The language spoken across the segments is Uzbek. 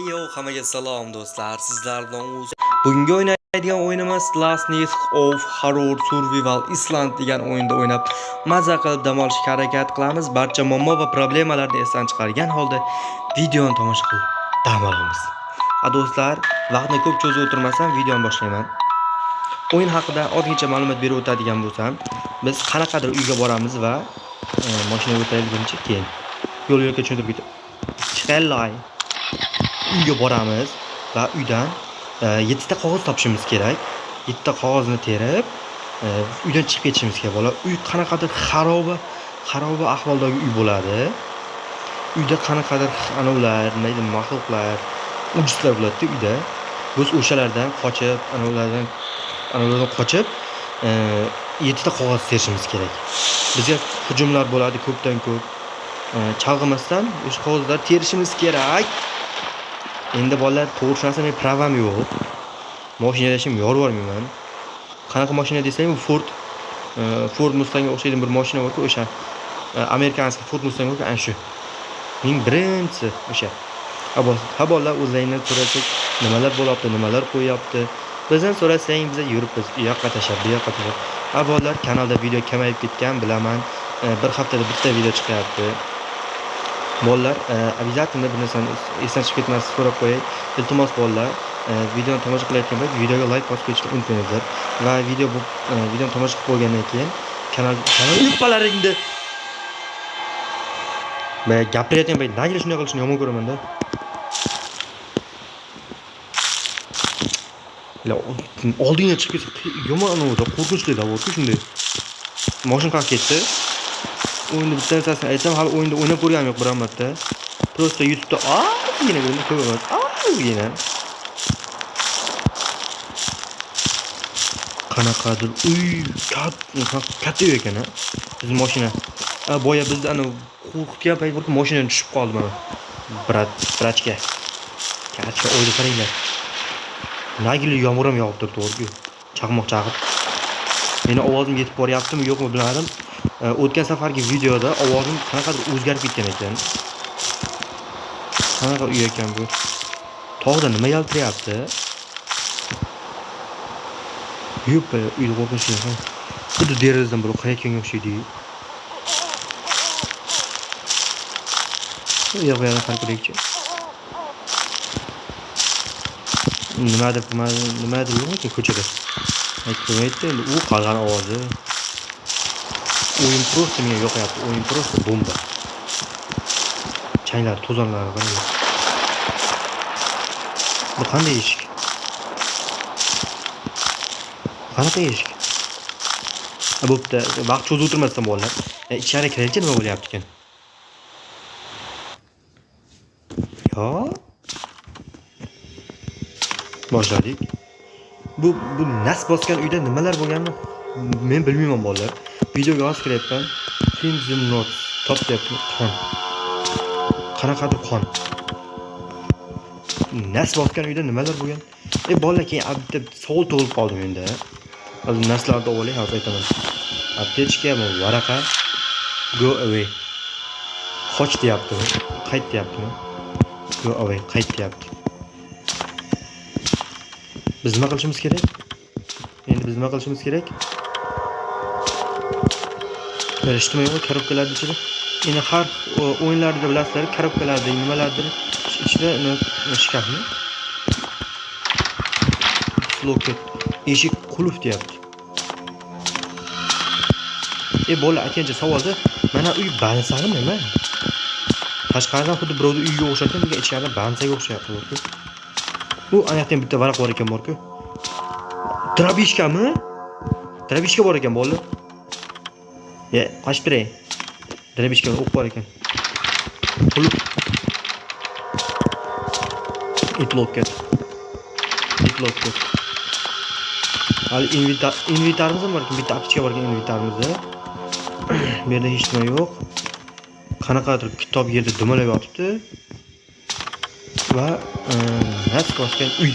Yo, hammaga salom do'stlar. Sizlar bilan bugungi o'ynaydigan o'yinimiz Last Night of Horror Survival Island degan o'yinda o'ynab maza qilib dam olishga harakat qilamiz. Barcha muammo va problemalarni esdan chiqargan holda videoni tomosha qilib dam olamiz. Do'stlar, vaqtni ko'p cho'zib o'tirmasam videoni boshlayman. O'yin haqida ozgincha ma'lumot berib o'tadigan bo'lsam, biz qanaqadir uyga boramiz va mashinaga o'taylik keyin yo'l-yo'lakay tushuntirib ketib chiqaylik. Uyga boramiz va uydan 7 ta qog'oz topishimiz kerak. 7 ta qog'ozni terib, uydan chiqib ketishimiz kerak. Bola, uy qanaqadir xaroba ahvoldagi uy bo'ladi. Uyda qanaqadir anovlar, neydi, maxluqlar, ujislar bo'ladi uyda. Biz o'shalardan qochib, anovlardan qochib, 7 ta qog'oz terishimiz kerak. Bizga hujumlar bo'ladi ko'pdan ko'p. Chalg'imasdan o'sha qog'ozlarni terishimiz kerak. Endi bolalar, to'g'ri narsa, men pravam yo'q. Mashina haydashim yorvormayman. Qanaqa mashina desang, Ford Mustangga o'xshaydi bir mashina bor-ku, o'sha amerikanskiy Ford Mustang bor-ku, ana shu. Mening birinchisi o'sha. Bolalar o'zlaringdan so'rasak, nimalar bo'lyapti, nimalar qo'yapti. Bizdan so'rasang, biz yuribmiz, u yoqqa tashab, bu yoqqa tashab. Bolalar, kanalda video kamayib ketgan, bilaman. Bir haftada bitta video chiqyapti. Bolalar, обязательно bir narsani esdan chiqib ketmasdan so'rab qo'yay. Iltimos bolalar, videoni tomosha qilayotgan payt videoga like bosib qo'yishni unutmanglar va videoni tomosha qilib bo'lgandan keyin kanal yuppalaringni men gapirayotgan payt nagina shunday qilishni yomon ko'raman-da. Oldingga chiqib ketsa yomon anavi qo'rqinchli-da, bo'lku shunday. Mashina qolib ketdi. O'yinni bitta narsasini aytsam, hali o'yinda o'ynab ko'rganim yo'q bir marta. Prosta YouTube'da ozgina ko'rdim, ko'p emas. Ozgina. Qanaqadir uy katta uy ekan-a. Biz mashina. Boya bizda ana qo'rqitgan payt bo'lib mashinadan tushib qoldim mana. Brachka. Kachka o'yda qaranglar. Nagili yomg'ir ham yog'ib turibdi, to'g'ri-ku. Chaqmoq chaqib. Meni ovozim yetib boryaptimi, yo'qmi bilmadim. O'tgan safargi videoda ovozim qanaqadir o'zgarib ketgan ekan. Qanaqa uy ekan bu? Tog'da nima yaltirayapti? Yuppa, uy qo'rqinchli. Xuddi derazadan bir o'qayotganga o'xshaydi. Yo'q-yo'q, qarab ko'raylik-chi. Nimadir yo'qmi ko'chada? Aytmaydi, u qal'an ovozi. O'yin prosta menga yoqyapti. O'yin prosta bomba. Changlar, to'zonlari bor. Bu qanday eshik? Qanaqa eshik? Bo'pti, vaqt cho'zib o'tirmasdan bolalar. Ichkari kiraychi nima bo'lyapti ekan? Yo. Boshladik. Bu nas bosgan uyda nimalar bo'lganini men bilmayman bolalar. Videoga yozib kiryapman. Crimson Note topyapti. Qon. Qanaqadir qon. Nas bosgan uyda nimalar bo'lgan? Bolalar, keyin bitta savol tug'ilib qoldi menda. Hozir naslarni olay, hozir aytaman. Aptechka, varaqa. Go away. Qoch deyapti. Qayt deyaptimi? Go away, qayt deyapti. Biz nima qilishimiz kerak? Endi biz nima qilishimiz kerak? Ijtimoiy korobkalar ichida. Endi har o'yinlarda bilasizlar, korobkalarda nimalardir ichida shkafmi? Loket. Eshik qulf deyapti. Bola aytgancha savolda, mana uy bansanimi nima? Tashqaridan xuddi birovning uyiga o'xsharkan, lekin ichkarida bansaga o'xshayapti, ku. Bu aniqdan bitta varaq bor ekan, borku. Drabishkami? Drabishka bor ekan, bolalar. Qochib turay. Drabishka o'q bor ekan. Qulf. Itloket. Hali inventarimiz bor ekan, bitta aptechka bor ekan inventarimizda. Bu yerda hech nima yo'q. Qanaqadir kitob yerda dumalab yotibdi. Va nas bosgan uy.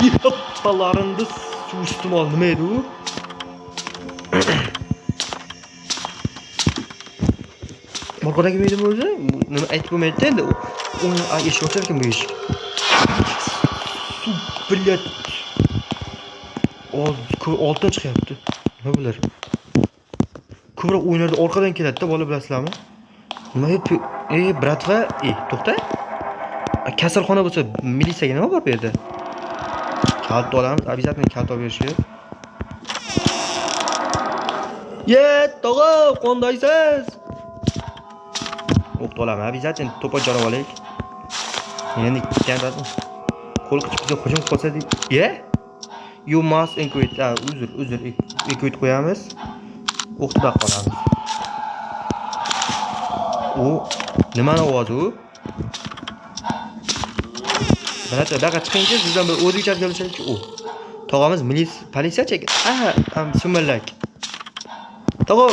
Yo'qlaringiz suiiste'mol nima edi u? orqadan kelmaydimi o'zi? Nima aytib bo'lmaydi endi. Uni eshik ochar ekan bu eshik. Billat. Oltin chiqyapti. Nima bular? Ko'proq o'yinlarda orqadan keladi-da, bola bilasizlarmi? Nima bratva, to'xta. Kasalxona bo'lsa, militsiyaga nima bor bu yerda? Kalt olamiz, обязательно kalt olib berish kerak. Tog'a, qondaysiz? O'qit olaman, обязательно to'pon jarab olaylik. Endi ikkitadan qo'l qichib biza hujum qilsa deb. You must equate. Uzr, equate qo'yamiz. O'qitib qolamiz. Nimani ovozi u? Mana daqa chiqinchi sizdan bir o'zgacha gaplashaylik. Tog'amiz politsiyachi ekan. Sumalak. Tog'a,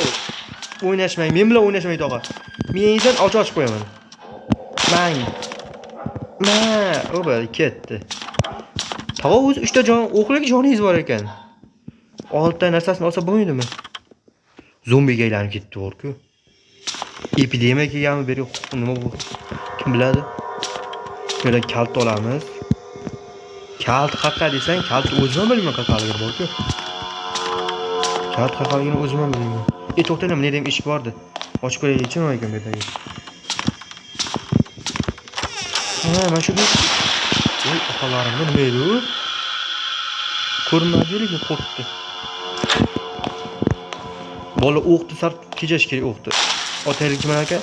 o'ynashmang. Men bilan o'ynashmang, tog'a. Miyangizdan ochib qo'yaman. Oba, ketdi. Tog'a o'zi 3 ta o'qlik joningiz bor ekan. 6 ta narsasini olsa bo'lmaydimi? Zombiga aylanib ketdi o'rku. Epidemiya kelganmi beri nima bu? Kim biladi? Shunday kalt olamiz. Kalt qaqa desang, kalt o'zim ham bilmayman qaqaligini borku. Kalt qaqaligini o'zim ham bilmayman. To'xtanglar, men ham eshik bordi. Ochib qo'yaylik, nima ekan bu yerdagi? Mana shu aqallarimda nima edi u? Ko'rmadingmi, qo'rqdi. Bola o'qdi, sar tejash kerak o'qdi. Otaylik mana aka.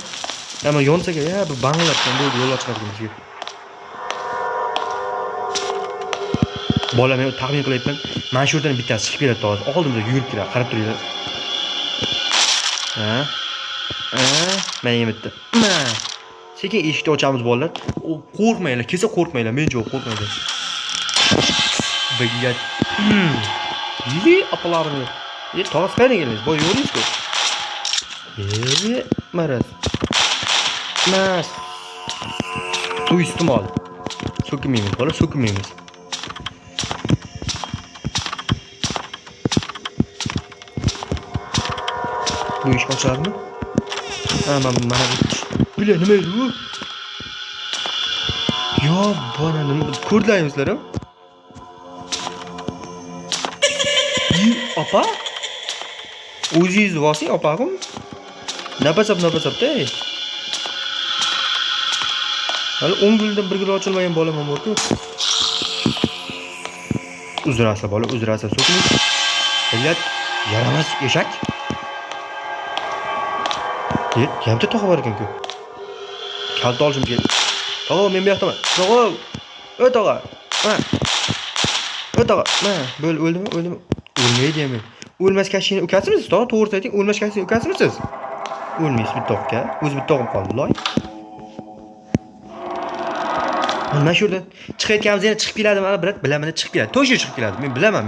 Ama yonsa kerak, bu banglatdan bo'ldi, yo'l ochadi bizga. Bola men taxmin qilyapman. Mana shu yerdan bittasi chiqib keladi to'g'ri. Oldimda yurib keladi, qarab turinglar. Mana yemitdi. Sekin eshikni ochamiz bolalar. Qo'rqmanglar, kelsa qo'rqmanglar, men jo'q qo'rqmaydi. Bigat. Apalarini. To'g'ri qaniyingiz, boy yo'lingiz-ku. Maraz. Mas. Suiiste'mol. So'kmaymiz, bola so'kmaymiz. Bu ish ochiladimi? Mana bular nima edi u? Yo, bana nima ko'rdilaringizlar ham? Opa? O'zingiz vosi opag'im? Nabasab-da. Hali 10 guldan bir gul ochilmagan bolam ham bor-ku. Uzrasa bola, uzrasa so'kning. Billat, yaramas eshak. Yamta tog'a bor ekan-ku. Kalt olishim kerak. Tog'a, men bu yoqdaman. Tog'a. Tog'a. Tog'a. Bo'l, o'ldimi? O'lmaydi ham. O'lmas kashini ukasimisiz? Tog'a, to'g'ri ayting, o'lmas kashini ukasimisiz? O'lmaysiz bitta o'qqa. O'zi bitta o'qim qoldi, loy. Mana shu yerdan chiqayotganimiz yana chiqib keladi, mana brat, bilaman, chiqib keladi. To'g'ri chiqib keladi. Men bilaman.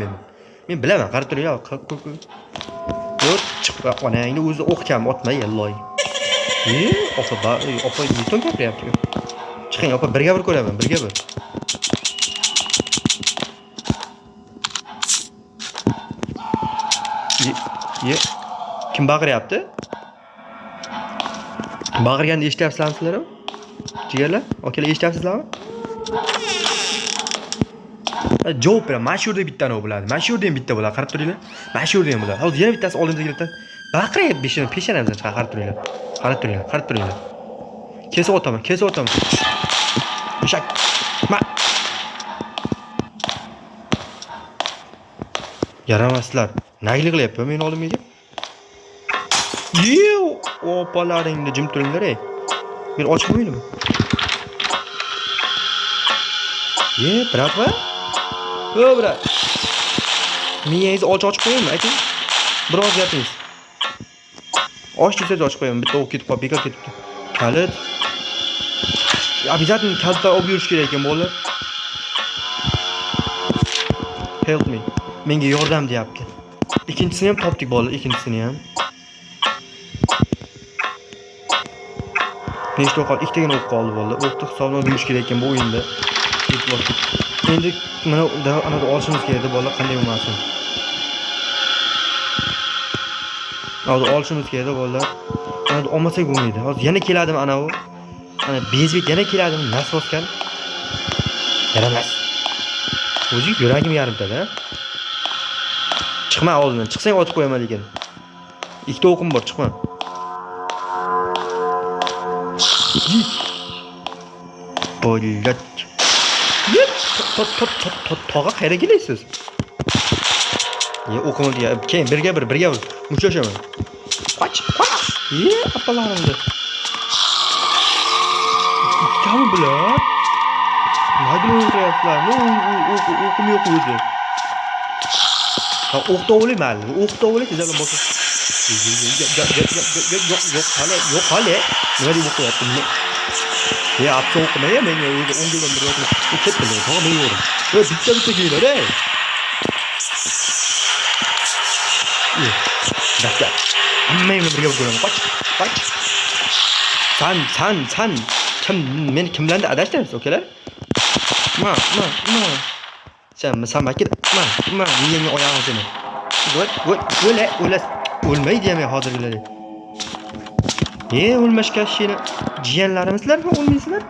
Men bilaman, qarab turinglar. Yo'q, chiqib onangni o'zi o'qcham otmay, loy. Opa, yeton gapiryapti. Chiqing, opa, birga bir ko'raman, birga bir. Kim baqiryapti? Baqirganni eshityapsizlarmi sizlar ham? Jigarlar, akalar eshityapsizlarmi? Javob beraman. Mana shu yerda bittani bo'ladi. Mana shu yerda ham bitta bo'ladi, qarab turinglar. Mana shu yerda ham bo'ladi. Hozir yana bittasi oldimizga keladi. Baqiryapti, peshanamizdan chiqarib qarab turinglar. Kesib o'taman. Eshak. Yaramaslar. Nagli qilyapti men oldimga. Opalaringni jim turinglar ey. Men ochib qo'yaymi? Bratva? Brat. Miyangizni ochib qo'yaymi, ayting. Biroz gapingiz. Ochib qo'yaman, bitta o'q ketib qolib, bekor ketibdi. Kalit. Обязательно kalitlar olib yurish kerak ekan bolalar. Help me. Menga yordam deyapti. Ikkinchisini ham topdik bolalar, ikkinchisini ham. Nechta o'q qoldi? Ikkitagina o'q qoldi bolalar. O'qni hisoblab yurish kerak ekan bu o'yinda. Endi mana olishimiz kerak bolalar, qanday bo'lmasin. Hozir olishimiz kerak bolalar. Hozir olmasak bo'lmaydi. Hozir yana keladimi ana u? Ana bezbet yana keladimi? Nasib bosgan? Yaramas. O'zi yuragim yarimtada. Chiqma oldindan. Chiqsang otib qo'yaman lekin. Ikkita o'qim bor, chiqma. Bolat. Tog'a qayerga kelaysiz? O'qimni keyin birga bir mushlashaman. Qoch. Apalarimni. Ikkitami bular? Nima bilan o'ynayapsizlar? O'qim yo'q o'zi. Ha, o'qda o'layman. O'qda o'lay tezroq boshqa. Yo'q hali. Nima deb o'qiyaptim? Apsa o'qimay, menga o'zi 10 yildan beri o'qib ketdim. To'g'ri men yo'rim. Bitta kelinglar, Dakka. Hammangni birga ko'raman. Qoch. San. Men kimlarni adashtirasiz, okalar? Ma. Sen makil. Ma. Menga oyog'im seni. O'lmaydi ham hozirgilar. O'lmashga sheni jiyanlarimizlar mi o'lmaysizlar?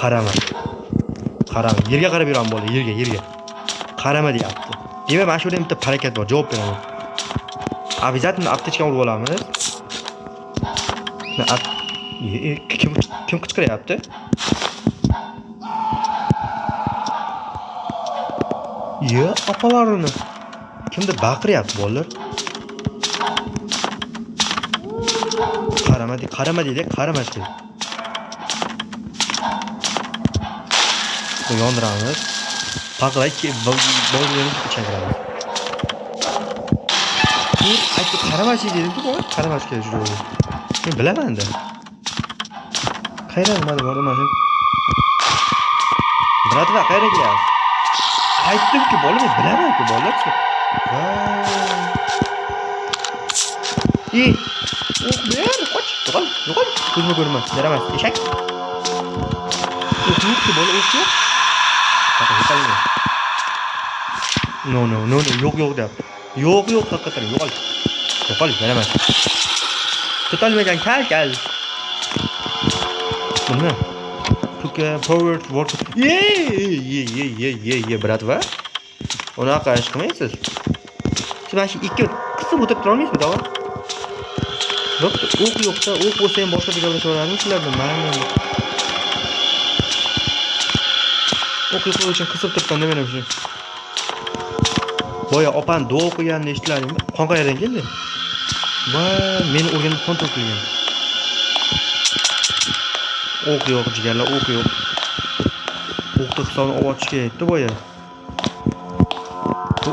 Qarama. Yerga qarab yuraman bola, yerga. Qarama deyapti. Demak, mana shu yerda bitta harakat bor, javob beraman. Обязательно aptechkani urib olamiz. Kim qichqiryapti? Opalarini. Kimdir baqiryapti bolalar? Qarama deydi. Yondiramiz. Paqlayki bo'lganini ichiramiz. Aytib qaramachi dedi-ku, qaramashga juradi. Men bilaman-da. Qayerdan nima bor mana shu? Bratva, qayerga kelyapsiz? Aytdim-ku, bola, men bilaman-ku, bolalar. Ber, qoch. Yo'q. Ko'zma ko'rmas, yaramas. Eshak. Yo'q, bola, yo'q. No, yo'q deb. Yo'q, haqiqatan yo'qol, yaramas. Tutolmagan kal. Nima? Tuka forward work. Bratva. Unaqa ish qilmaysiz. Siz mana shu ikki qisib o'tirib tura olmaysizmi, davr? O'q yo'qsa, o'q bo'lsa ham boshqa joyga o'rganib sizlardan mana. O'q yo'q uchun qisib turibman men ham shu. Boya opan duo o'qiganini eshitladingmi? Qon qayerdan keldi? Meni o'rganib qon to'kilgan. O'q yo'q jigarlar, o'q yo'q. O'qni hisobini olib olish kerakda boya.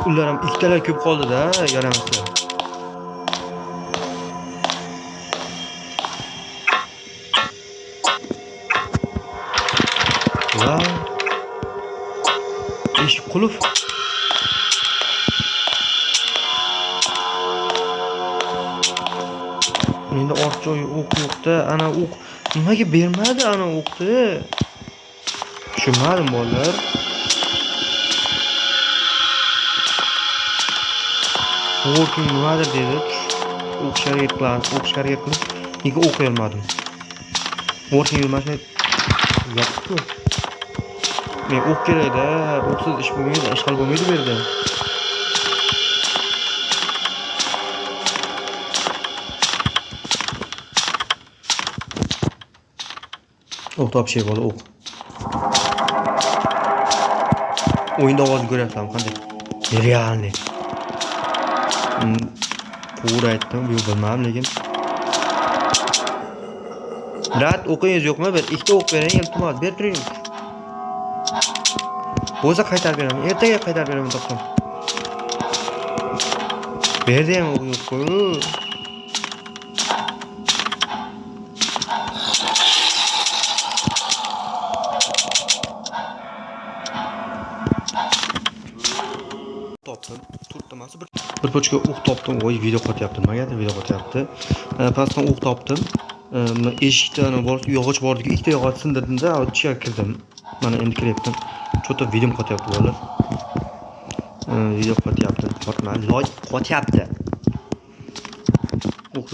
Ular ham ikkitalar ko'p qoldi-da, yaramasa. Eshik qulf. Menda orqa joy o'q yo'qda, ana o'q nimaga bermadi ana o'qni? Tushunmadim bolalar. Working nimadir dedi. O'qishga qilib, nega o'qiy olmadim? Working mashina yo'q-ku. Men o'q kerak-da, o'qsiz ish bo'lmaydi, ish hal bo'lmaydi bu yerda. O'q topshiy bola, o'q. O'yinda ovozni ko'ryapsan qanday? Realniy. To'g'ri aytdim, bu bilmadim lekin. Brat, o'qingiz yo'qmi? Bir ikkita o'q bering, iltimos, ber turing. Bo'lsa qaytarib beraman. Ertaga qaytarib beraman topsam. Berdi ham o'q yo'q-ku. Topdim. To'rttamasi bir pochka o'q topdim. Voy, video qotyapti. Nimaga video qotyapti? Pastdan o'q topdim. Eshikdan yog'och bordi-ku, ikkita yog'och sindirdim-da, ichga kirdim. Mana endi kiryaptim. Cho'ta video qotyapti bolalar. Video qotyapti. Qotyapti.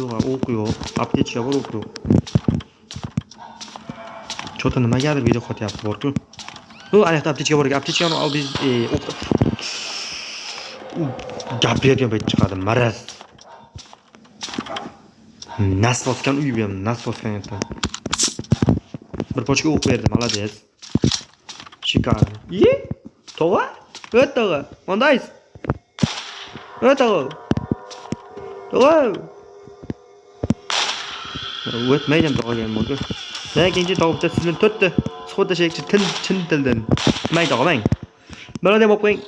o'q yo'q. Aptechka bor, o'q yo'q. Cho'ta nimagadir video qo'tyapti bor-ku. Aniqda aptechka bor ekan. Aptechkani olib o'q. Gapirgan payt chiqadi, maraz. Nas bosgan uy bu ham, nas bosgan ekan. Bir pochka o'q berdi, молодец. Shikar. Tog'a? Tog'a. Ondaysiz? Tog'a. Tog'a. O'tmaydim tog'aga bo'ldi. Lekin tog'da sizlar to'rtta suhbatlashaylik chin tildan. May tog'amang. Baloda bo'lib qo'ying.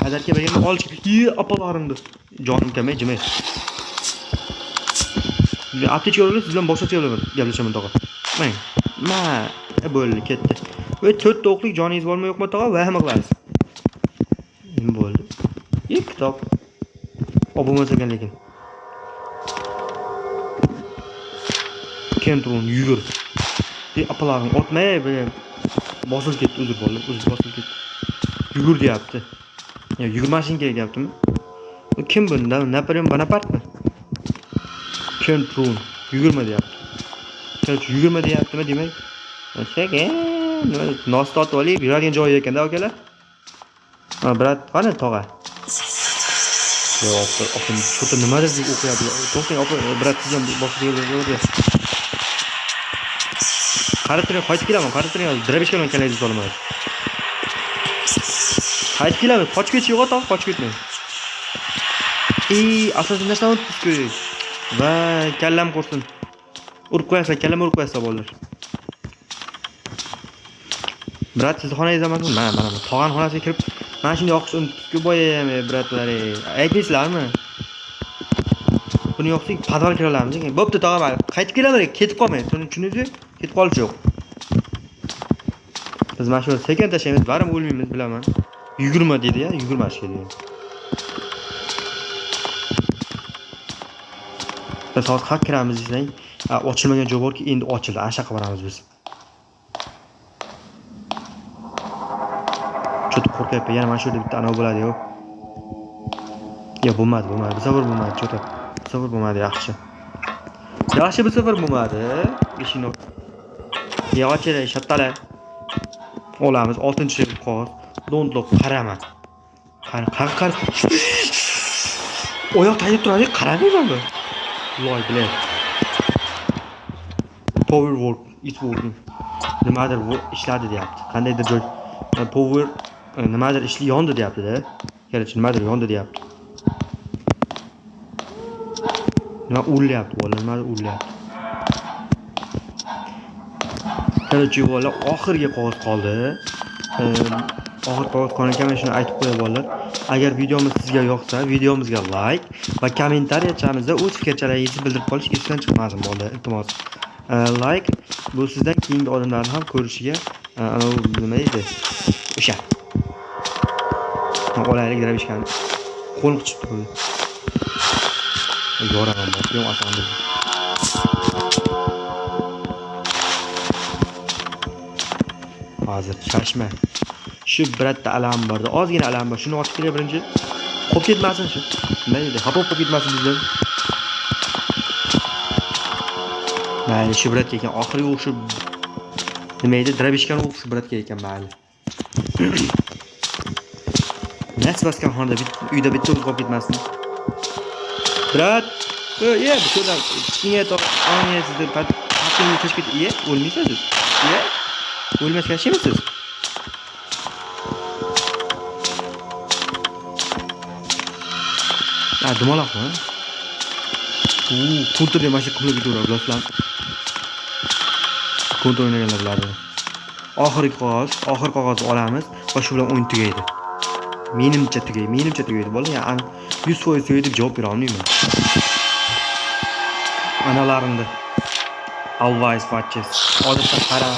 Hazarga bergan olchi. Apalaringni. Jonim kelmay jimay. Aptechka yo'lida siz bilan boshqa yo'lda gaplashaman tog'a. Mang. Bo'ldi, ketdi. To'rtta o'qlik joningiz bormi yo'qmi tog'a? Vahima qilasiz. Nima bo'ldi? Kitob. Bo'lmas ekan lekin. Kentrun yugur. Apalaring otmay, bosilib ketdi, uzr bo'ldi, bosilib ketdi. Yugur deyapti. Yugurmashin kerak deyaptimi? Kim bunda? Napoleon Bonapartmi? Kentrun yugurma deyapti. Kelchi yugurma deyaptimi demak? Sekin, nos tortib olib, yuradigan joyi ekanda akalar. Brat, qani tog'a? Yo'q, opam cho'ta nimadir deb o'qiyapti. To'xtang, opa, brat siz ham boshqa yerga qarab turing, qaytib kelaman, qarab turing, drabishka bilan kalangizni solaman. Qaytib kelaman, qochib ketish yo'q, tog'a, qochib ketmang. Asosiy narsani unutibsiz-ku. Va kallam qursin. Urib qo'yasizlar, kallam urib qo'yasizlar bolalar. Brat, siz xonangizda emasmi? Mana tog'an xonasiga kirib, mana shunday o'qish unutibsiz-ku boyam, bratlar. Aytmaysizlarmi? Buni yo'qsa podval kira olamiz. Bo'pti, tog'a, qaytib kelaman, ketib qolmang. Tushundingizmi? Ketib qolish yo'q. Biz mana shu sekin tashlaymiz, barim o'lmaymiz, bilaman. Yugurma dedi-ya, yugurmash kerak. Biz hozir qaq kiramiz desang, ochilmagan joy borki, endi ochildi. Ashaqa boramiz biz. Cho'ta qo'rqyapman, yana mana shu yerda bitta anov bo'ladi-ku. Bo'lmadi. Bu safar bo'lmadi, cho'ta. Bu safar bo'lmadi, yaxshi. Bu safar bo'lmadi. Eshikni ochilay, shattala. Olamiz 6-qog'oz. Don't look, qarama. Qara. Oyoq tayib turadi, qaramaymanmi? Loy bilan. Power work, it's working. Nimadir ishladi deyapti. Qandaydir joy power nimadir yondi deyapti-da. Kelchi nimadir yondi deyapti. Nima uryapti, bola, nimadir uryapti. Kelchi bola, oxirgi qog'oz qoldi. Oxir qog'oz qolgan ekan, men shuni aytib qo'yay bolalar. Agar videomiz sizga yoqsa, videomizga like va kommentariyachamizda o'z fikrlaringizni bildirib qolish esdan chiqmasin bolalar, iltimos. Like bu sizdan keyingi odamlarni ham ko'rishiga nima edi? O'sha. Olaylik drabishkani. Qo'l qichib turdi. Yo'raman, yo'q asan biz. Hozir shashma. Shu bitta alam borda, ozgina alam bor. Shuni ochib kelay birinchi. Qo'p ketmasin shu. Nima edi? Hapop qo'p ketmasin bizdan. Mayli, shu biratga ekan. Oxirgi o'xshib nima edi? Drabishkani o'xshib biratga ekan, mayli. Nasibaskan xonada uyda bitta o'z qo'p ketmasin. Brat, bu sho'dan kichkina ongga sizni patini tashkil o'lmaysiz. O'lmasga shimisiz? Dumaloqmi? Kontrda mana shu qilib yuraveradi, do'stlar. Kontr o'ynaganlar biladi. Oxirgi qog'oz olamiz va shu bilan o'yin tugaydi. Menimcha tugaydi. Bola, ya'ni 100% tugaydi deb javob bera olmayman. Analarimda always watches. Odatda qara.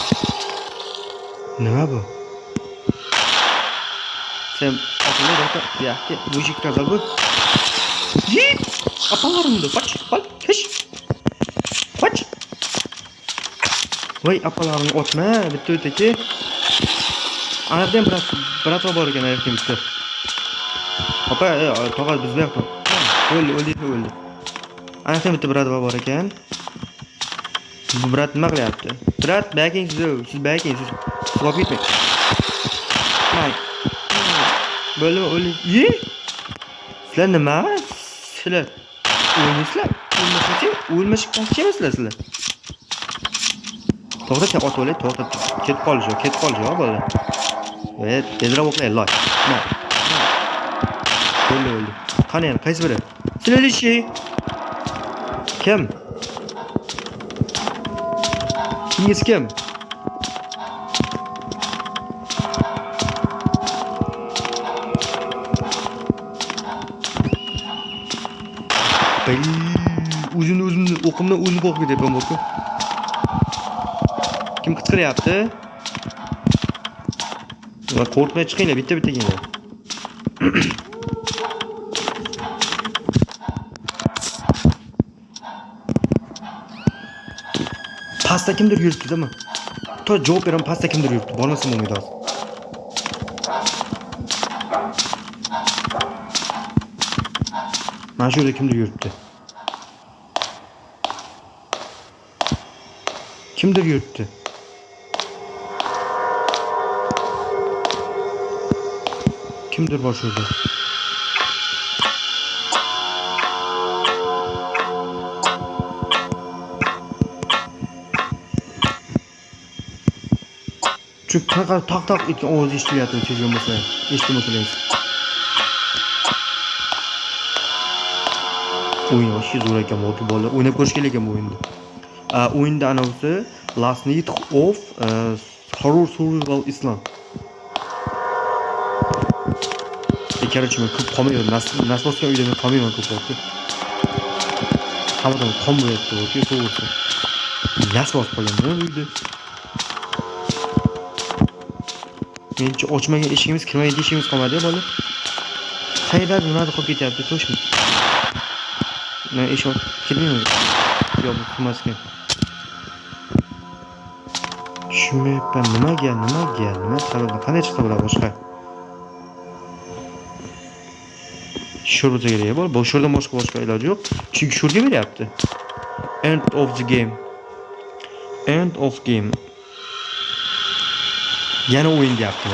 Nima bu? Sen otalar yo'q, mujik qazal bu. Apalarimda, qoch. Voy, apalarimni otma, bitta o'taki. Anaqdan brat bor ekan, aytdim bitta. Opa, tog'a biz bu yoqda. O'ldi. Aniqdan bitta brat bor ekan. Bu brat nima qilyapti? Brat, backing siz backing siz. Qolib ketmang. Mana. Bo'ldi, o'ling. Sizlar nima? Sizlar o'ynaysizlar? O'lmashib sizlar. To'g'ri, sen ot o'lay, to'g'ri. Ketib qolish, bo'ldi. Tezroq o'qlay, loy. O'ldi. Qani yana qaysi biri? Sizlar ishi. Kim? Kingiz kim? O'zimni o'qimdan o'zim qo'rqib ketyapman bu. Kim qichqiryapti? Va qo'rqmay chiqinglar, bitta kelinglar. Pasta kimdir yuribdi-mi? To javob beraman, pasta kimdir yuribdi. Bormasam bo'lmaydi hozir. Mana shu yerda kimdir yuribdi. Kimdir yuribdi. Kimdir bor shu yerda. Çünkü qanaqa taq etgan ovoz eshitilyapti, sezgan bo'lsangiz, eshitmasangiz. O'yin yoshi zo'r ekan bu bolalar. O'ynab ko'rish kerak ekan bu o'yinni. O'yinda anavsi Last Night of Horror Survival Island. Короче, men ko'p qolmayman. Nasbosgan uyda men qolmayman ko'p vaqt. Hammadan qolmayapti, okey, to'g'risi. Nasbos qolganman uyda. Menchi ochmagan eshigimiz, kirmagan eshigimiz qolmadi-ya bola. Qayerda nimada qolib ketyapti, to'shmi? Men eshik kirmayman. Yo'q, kirmasgan. Tushunmayapman, nima sababdan qanday chiqsa bo'ladi boshqa? Sho'r bo'lsa kerak bo'l. Bu sho'rdan boshqa iloji yo'q. Chunki sho'rga beryapti. End of game. Yana o'yin deyapti.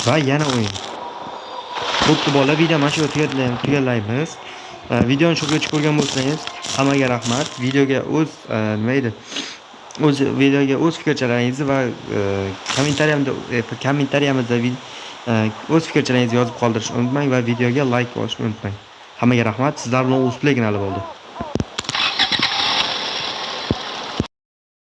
Va yana o'yin. Bo'pti bolalar, video mana shu tugallaymiz. Videoni shu yerga ko'rgan bo'lsangiz, hammaga rahmat. Videoga o'z videoga o'z fikrlaringizni va kommentariyamizda o'z fikrlaringizni yozib qoldirishni unutmang va videoga like bosishni unutmang. Hammaga rahmat. Sizlar bilan o'z playginali bo'ldi.